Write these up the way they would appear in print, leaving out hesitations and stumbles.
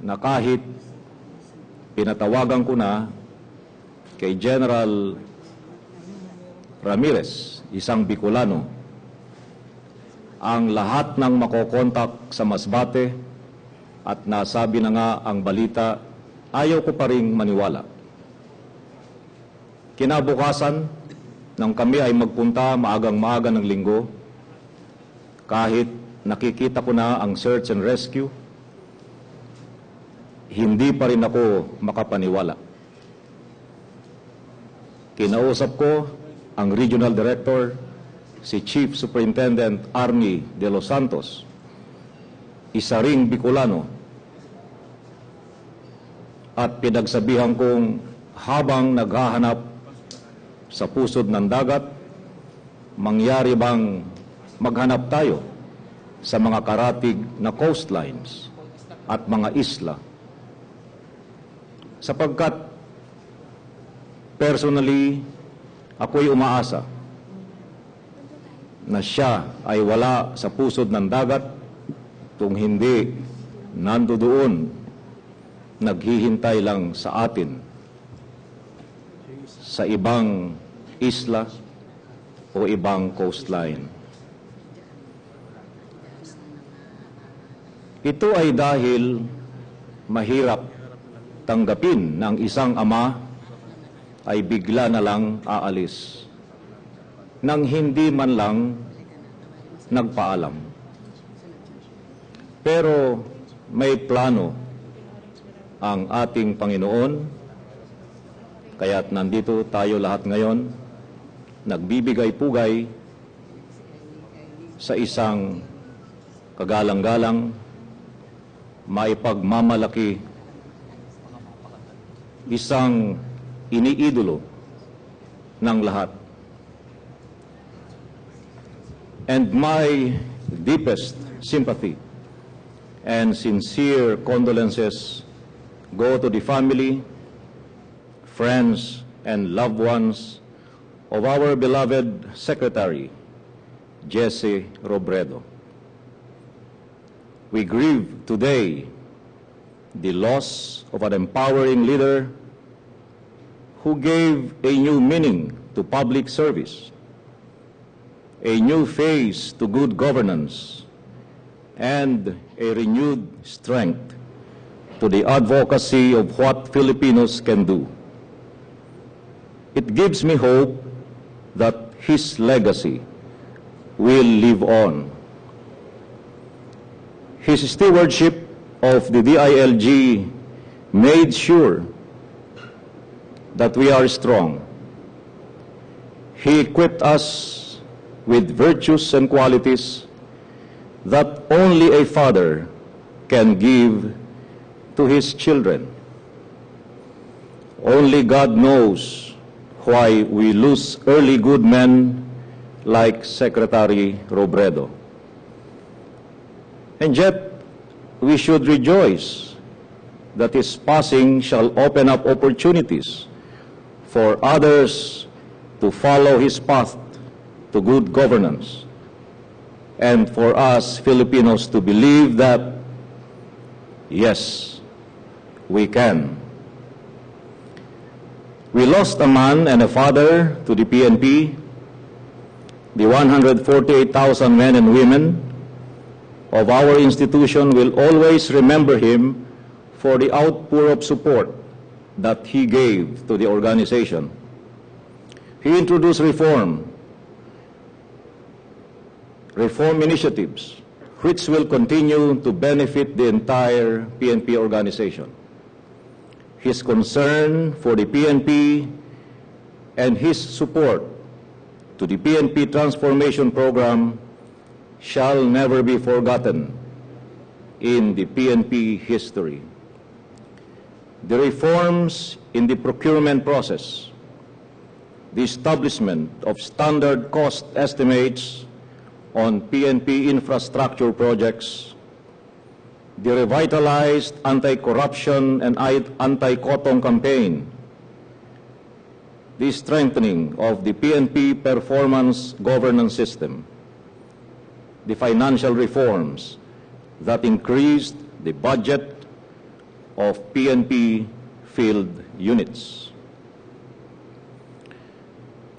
na kahit pinatawagan ko na kay General Ramirez, isang Bicolano, ang lahat ng makokontak sa Masbate at nasabi na nga ang balita, ayaw ko pa ring maniwala. Kinabukasan, nang kami ay magpunta maagang-maaga ng linggo, kahit nakikita ko na ang search and rescue, hindi pa rin ako makapaniwala. Kinausap ko ang Regional Director, si Chief Superintendent Arnie de los Santos, isa ring Bicolano, at pinagsabihan kong habang naghahanap sa pusod ng dagat, mangyari bang maghanap tayo sa mga karatig na coastlines at mga isla, sapagkat personally ako'y umaasa na siya ay wala sa pusod ng dagat kung hindi nandoon naghihintay lang sa atin sa ibang isla o ibang coastline. Ito ay dahil mahirap tanggapin ng isang ama ay bigla na lang aalis nang hindi man lang nagpaalam. Pero may plano ang ating Panginoon, kaya't nandito tayo lahat ngayon, nagbibigay-pugay sa isang kagalang-galang, maipagmamalaki, isang iniidolo ng lahat. And my deepest sympathy and sincere condolences go to the family, friends, and loved ones of our beloved Secretary, Jesse Robredo. We grieve today the loss of an empowering leader who gave a new meaning to public service, a new face to good governance, and a renewed strength to the advocacy of what Filipinos can do. It gives me hope that his legacy will live on. His stewardship of the DILG made sure that we are strong. He equipped us with virtues and qualities that only a father can give to his children. Only God knows why we lose early good men like Secretary Robredo. And yet, we should rejoice that his passing shall open up opportunities for others to follow his path to good governance, and for us Filipinos to believe that, yes, we can. We lost a man and a father to the PNP. The 148,000 men and women of our institution will always remember him for the outpour of support that he gave to the organization. He introduced reform initiatives which will continue to benefit the entire PNP organization. His concern for the PNP and his support to the PNP transformation program shall never be forgotten in the PNP history. The reforms in the procurement process, the establishment of standard cost estimates on PNP infrastructure projects, the revitalized anti-corruption and anti-cotton campaign, the strengthening of the PNP performance governance system, the financial reforms that increased the budget of PNP field units.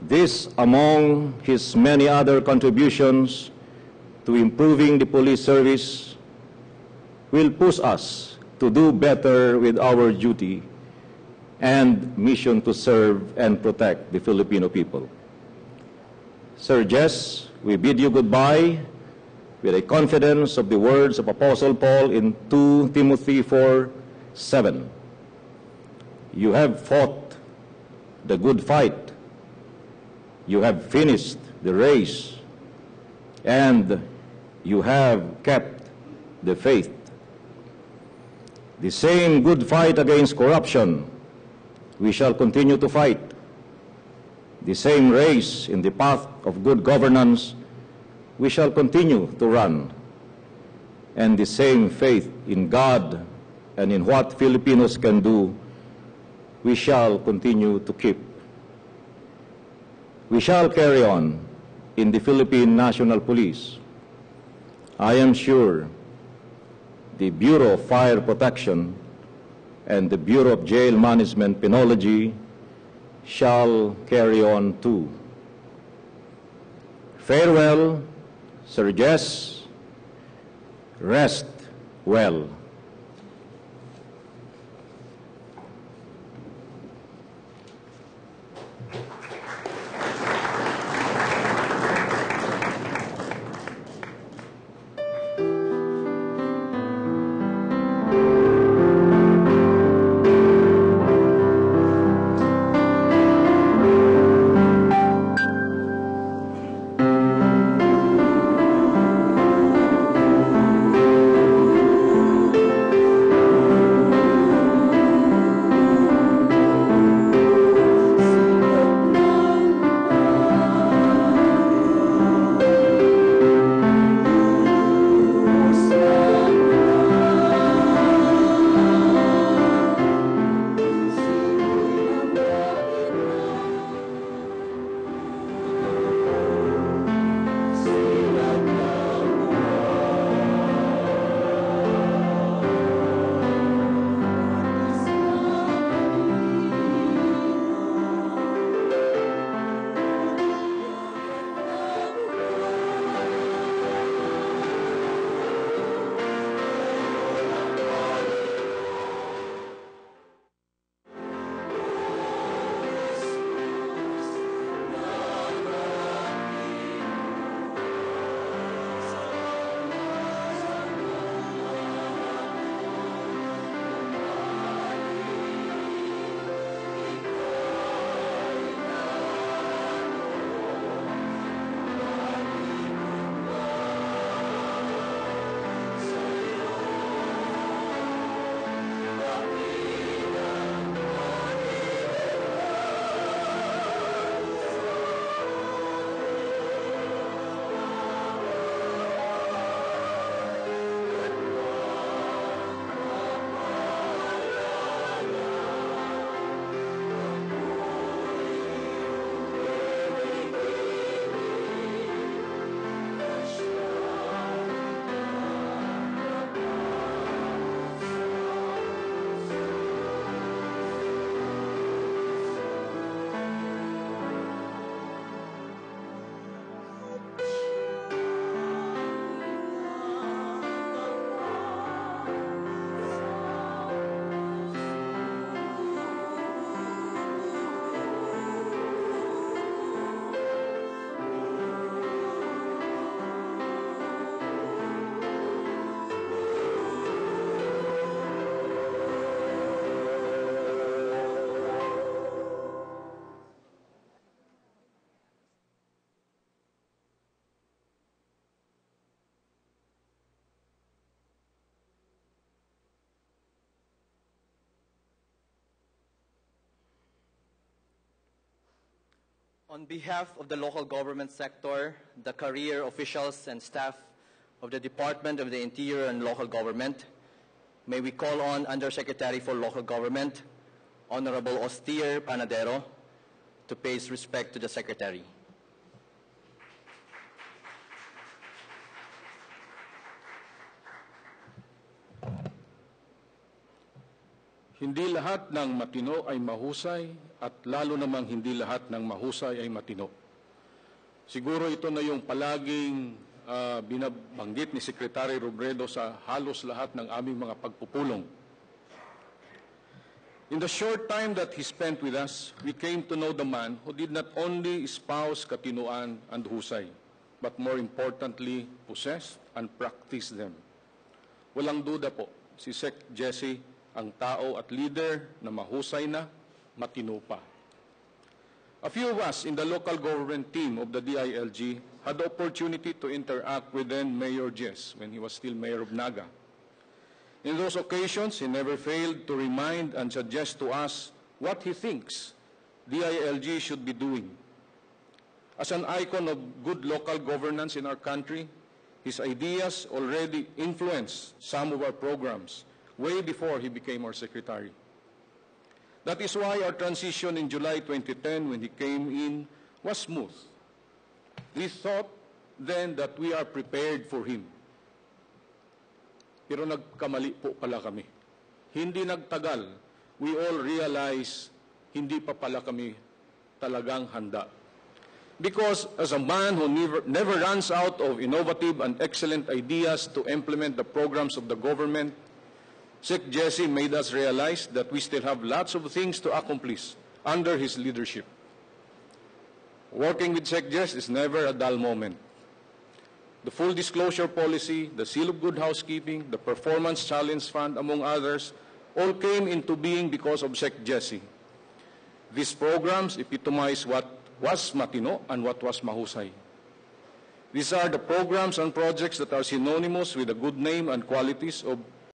This, among his many other contributions to improving the police service, will push us to do better with our duty and mission to serve and protect the Filipino people. Sir Jess, we bid you goodbye with a confidence of the words of Apostle Paul in 2 Timothy 4:7. You have fought the good fight. You have finished the race, and you have kept the faith. The same good fight against corruption we shall continue to fight. The same race in the path of good governance we shall continue to run. And the same faith in God and in what Filipinos can do, we shall continue to keep. We shall carry on in the Philippine National Police. I am sure the Bureau of Fire Protection and the Bureau of Jail Management Penology shall carry on too. Farewell, Sir Jess. Rest well. On behalf of the local government sector, the career officials and staff of the Department of the Interior and Local Government, may we call on Undersecretary for Local Government, Honorable Austere Panadero, to pay his respect to the Secretary. Hindi lahat ng matino ay mahusay at lalo namang hindi lahat ng mahusay ay matino. Siguro ito na yung palaging binabanggit ni Secretary Robredo sa halos lahat ng aming mga pagpupulong. In the short time that he spent with us, we came to know the man who did not only espouse katinuan and husay, but more importantly, possessed and practiced them. Walang duda po, si Sec. Jesse ang tao at leader na mahusay na, matino pa. A few of us in the local government team of the DILG had the opportunity to interact with then Mayor Jess when he was still Mayor of Naga. In those occasions, he never failed to remind and suggest to us what he thinks DILG should be doing. As an icon of good local governance in our country, his ideas already influenced some of our programs way before he became our secretary. That is why our transition in July 2010 when he came in was smooth. We thought then that we are prepared for him. Pero nagkamali po pala kami. Hindi nagtagal, we all realized hindi pa pala kami talagang handa. Because as a man who never runs out of innovative and excellent ideas to implement the programs of the government, Sec. Jesse made us realize that we still have lots of things to accomplish under his leadership. Working with Sec. Jesse is never a dull moment. The full disclosure policy, the seal of good housekeeping, the performance challenge fund, among others, all came into being because of Sec. Jesse. These programs epitomize what was matino and what was mahusay. These are the programs and projects that are synonymous with the good name and qualities of